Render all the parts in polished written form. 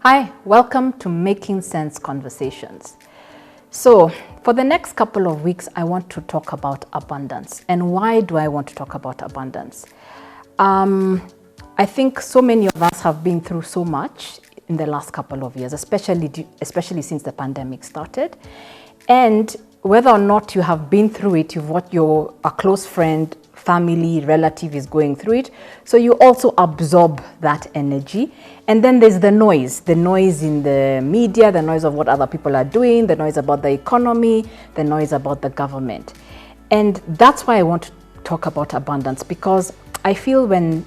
Hi, welcome to Making Sense Conversations. So, for the next couple of weeks, I want to talk about abundance. And why do I want to talk about abundance? I think so many of us have been through so much in the last couple of years, especially since the pandemic started. And whether or not you have been through it, you've watched a close friend, family, relative is going through it. So you also absorb that energy. And then there's the noise in the media, the noise of what other people are doing, the noise about the economy, the noise about the government. And that's why I want to talk about abundance, because I feel when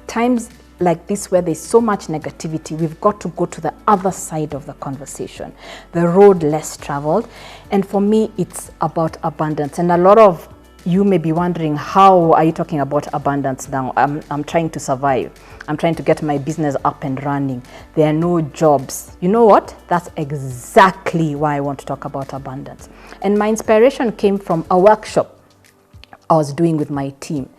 times like this where there's so much negativity, we've got to go to the other side of the conversation, the road less traveled. And for me, it's about abundance. And a lot of you may be wondering, how are you talking about abundance now? I'm trying to survive. I'm trying to get my business up and running. There are no jobs. You know what? That's exactly why I want to talk about abundance. And my inspiration came from a workshop I was doing with my team.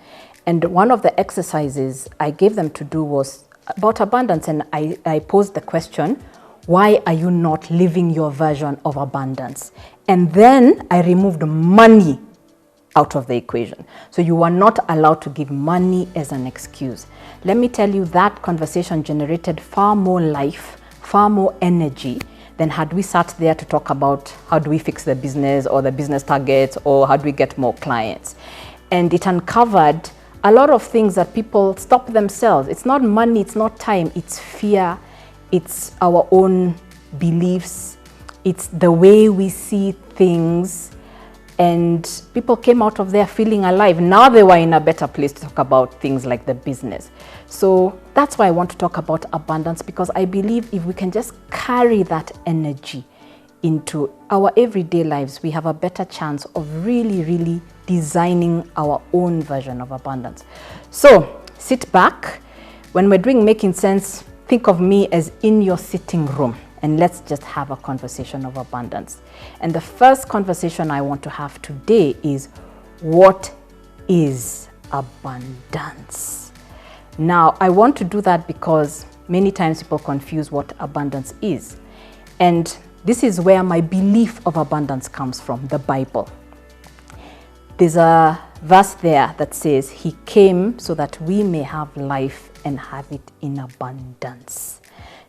And one of the exercises I gave them to do was about abundance. And I posed the question, why are you not living your version of abundance? And then I removed money out of the equation. So you are not allowed to give money as an excuse. Let me tell you, that conversation generated far more life, far more energy than had we sat there to talk about how do we fix the business or the business targets or how do we get more clients. And it uncovered a lot of things that people stop themselves. It's not money, it's not time, it's fear, it's our own beliefs, it's the way we see things. And people came out of there feeling alive. Now they were in a better place to talk about things like the business. So that's why I want to talk about abundance, because I believe if we can just carry that energy into our everyday lives, we have a better chance of really designing our own version of abundance. So sit back. When we're doing Making Sense, think of me as in your sitting room. And let's just have a conversation of abundance. And the first conversation I want to have today is, what is abundance? Now, I want to do that because many times people confuse what abundance is. And this is where my belief of abundance comes from, the Bible. There's a verse there that says, He came so that we may have life and have it in abundance.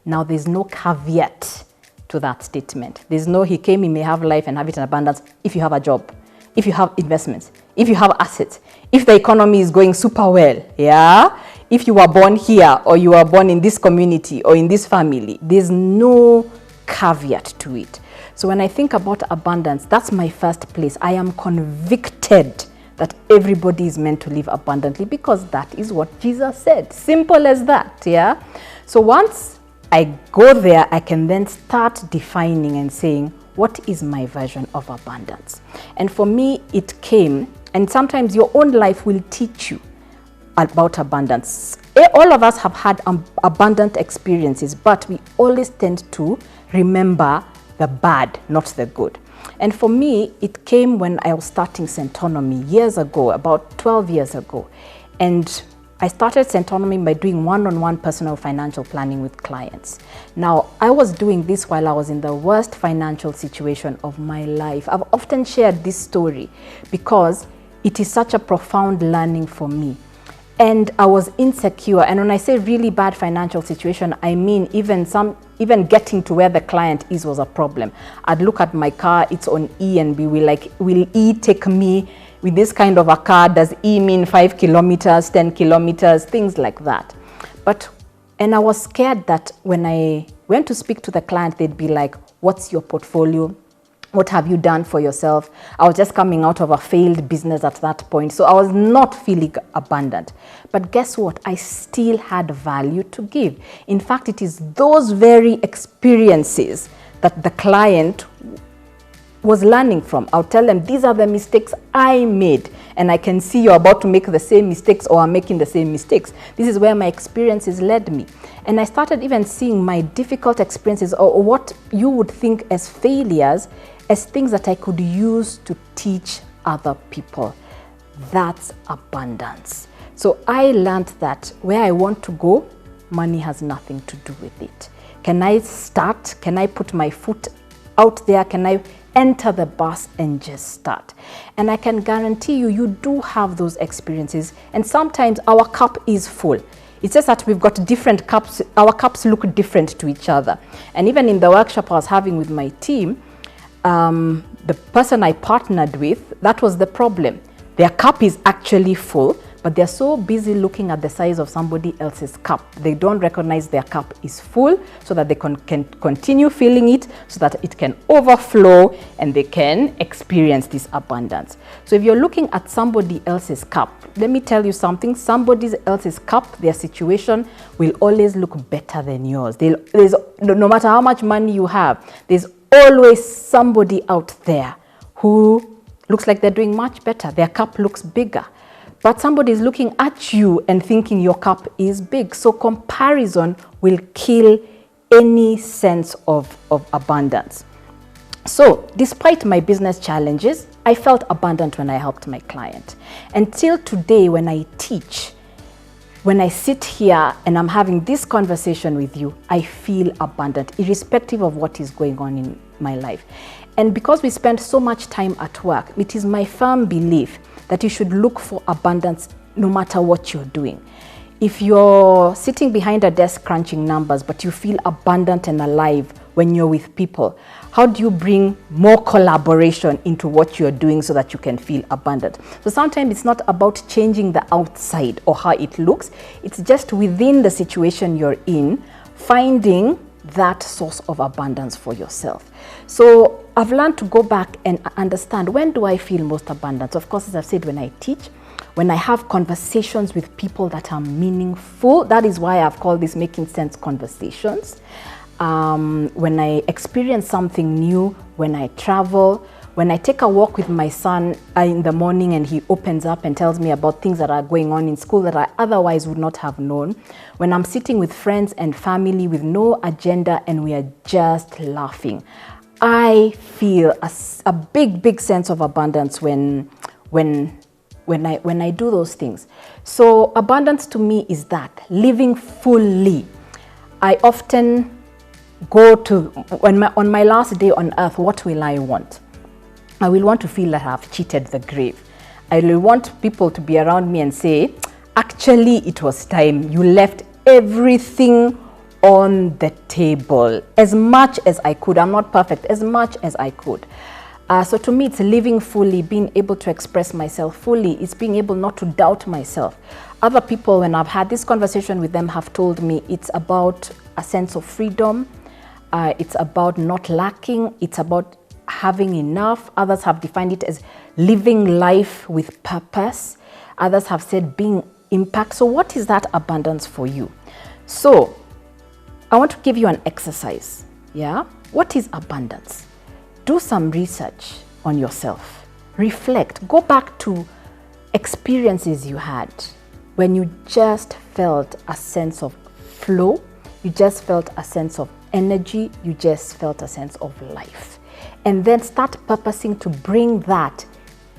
Now, there's no caveat to that statement. There's no, He came, He may have life and have it in abundance if you have a job, if you have investments, if you have assets, if the economy is going super well, yeah? If you were born here or you were born in this community or in this family, there's no caveat to it. So when I think about abundance, that's my first place. I am convicted that everybody is meant to live abundantly because that is what Jesus said. Simple as that, yeah? So once I go there, I can then start defining and saying, what is my version of abundance? And for me, it came, and sometimes your own life will teach you about abundance. All of us have had abundant experiences, but we always tend to remember the bad, not the good. And for me, it came when I was starting Centonomy years ago, about 12 years ago. And I started Centonomy by doing one-on-one personal financial planning with clients. Now, I was doing this while I was in the worst financial situation of my life. I've often shared this story because it is such a profound learning for me. And I was insecure. And when I say really bad financial situation, I mean even getting to where the client is was a problem. I'd look at my car, it's on E, and be like, will E take me? With this kind of a car, does E mean 5 kilometers, 10 kilometers, things like that. And I was scared that when I went to speak to the client, they'd be like, what's your portfolio? What have you done for yourself? I was just coming out of a failed business at that point, so I was not feeling abundant. But guess what? I still had value to give. In fact, it is those very experiences that the client was learning from. I'll tell them, these are the mistakes I made, and I can see you're about to make the same mistakes or are making the same mistakes. This is where my experiences led me. And I started even seeing my difficult experiences, or what you would think as failures, as things that I could use to teach other people. That's abundance. So I learned that where I want to go, money has nothing to do with it. Can I start? Can I put my foot out there? Can I enter the bus and just start? And I can guarantee you, you do have those experiences. And sometimes our cup is full. It's just that we've got different cups. Our cups look different to each other. And even in the workshop I was having with my team, the person I partnered with, that was the problem. Their cup is actually full, but they're so busy looking at the size of somebody else's cup. They don't recognize their cup is full so that they can continue filling it, so that it can overflow and they can experience this abundance. So if you're looking at somebody else's cup, let me tell you something, somebody else's cup, their situation will always look better than yours. No matter how much money you have, there's always somebody out there who looks like they're doing much better. Their cup looks bigger. But somebody is looking at you and thinking your cup is big. So comparison will kill any sense of abundance. So despite my business challenges, I felt abundant when I helped my client. Until today, when I teach, when I sit here and I'm having this conversation with you, I feel abundant, irrespective of what is going on in my life. And because we spend so much time at work, it is my firm belief that you should look for abundance no matter what you're doing. If you're sitting behind a desk crunching numbers, but you feel abundant and alive when you're with people, how do you bring more collaboration into what you're doing so that you can feel abundant? So sometimes it's not about changing the outside or how it looks. It's just within the situation you're in, finding that source of abundance for yourself. So I've learned to go back and understand, when do I feel most abundant? Of course, as I've said, when I teach, when I have conversations with people that are meaningful. That is why I've called this Making Sense Conversations. When I experience something new, when I travel, when I take a walk with my son in the morning and he opens up and tells me about things that are going on in school that I otherwise would not have known, when I'm sitting with friends and family with no agenda and we are just laughing, I feel a big sense of abundance when I do those things. So abundance to me is that, living fully. I often go to, on my last day on earth, what will I want? I will want to feel that I've cheated the grave. I will want people to be around me and say, actually, it was time. You left everything on the table as much as I could. I'm not perfect, as much as I could. So to me, it's living fully, being able to express myself fully. It's being able not to doubt myself. Other people, when I've had this conversation with them, have told me it's about a sense of freedom. It's about not lacking. It's about having enough. Others have defined it as living life with purpose. Others have said being impact. So what is that abundance for you? So I want to give you an exercise. Yeah? What is abundance? Do some research on yourself. Reflect. Go back to experiences you had when you just felt a sense of flow. You just felt a sense of energy. You just felt a sense of life. And then start purposing to bring that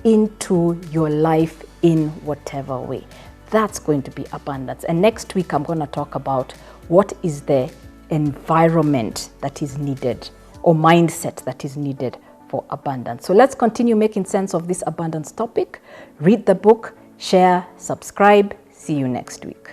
into your life in whatever way. That's going to be abundance. And next week, I'm going to talk about what is the environment that is needed or mindset that is needed for abundance. So let's continue making sense of this abundance topic. Read the book, share, subscribe. See you next week.